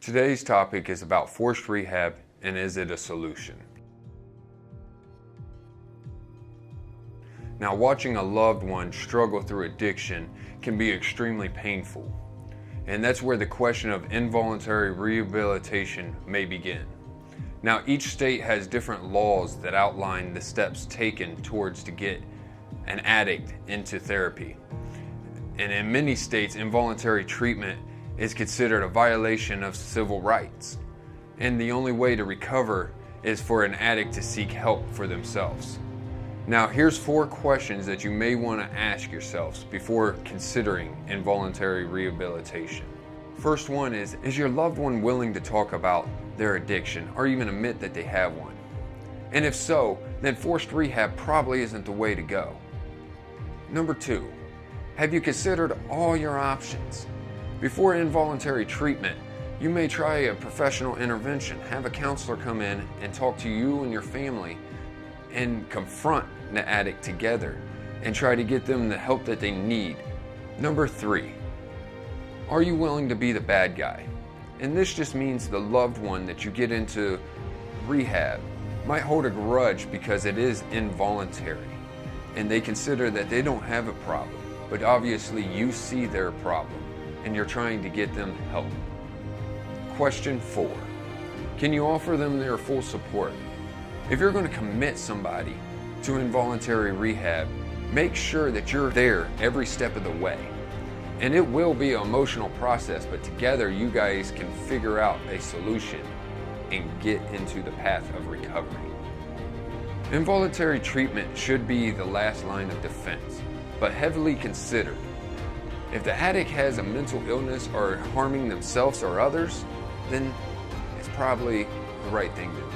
Today's topic is about forced rehab and is it a solution? Now, watching a loved one struggle through addiction can be extremely painful, and that's where the question of involuntary rehabilitation may begin. Now, each state has different laws that outline the steps taken towards to get an addict into therapy. And in many states, involuntary treatment is considered a violation of civil rights. And the only way to recover is for an addict to seek help for themselves. Now, here's 4 questions that you may want to ask yourselves before considering involuntary rehabilitation. First one is your loved one willing to talk about their addiction or even admit that they have one? And if so, then forced rehab probably isn't the way to go. Number 2, have you considered all your options? Before involuntary treatment, you may try a professional intervention, have a counselor come in and talk to you and your family and confront the addict together and try to get them the help that they need. Number 3, are you willing to be the bad guy? And this just means the loved one that you get into rehab might hold a grudge because it is involuntary and they consider that they don't have a problem, but obviously you see their problem and you're trying to get them help. Question 4, can you offer them their full support? If you're going to commit somebody to involuntary rehab, make sure that you're there every step of the way. And it will be an emotional process, but together you guys can figure out a solution and get into the path of recovery. Involuntary treatment should be the last line of defense, but heavily considered. If the addict has a mental illness or harming themselves or others, then it's probably the right thing to do.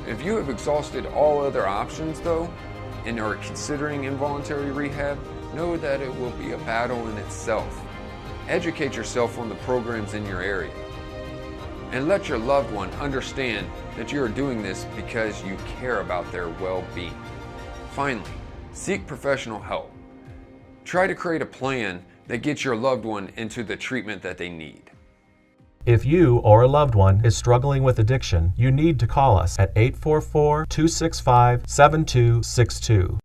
If you have exhausted all other options though, and are considering involuntary rehab, know that it will be a battle in itself. Educate yourself on the programs in your area. And let your loved one understand that you are doing this because you care about their well-being. Finally, seek professional help. Try to create a plan that gets your loved one into the treatment that they need. If you or a loved one is struggling with addiction, you need to call us at 844-265-7262.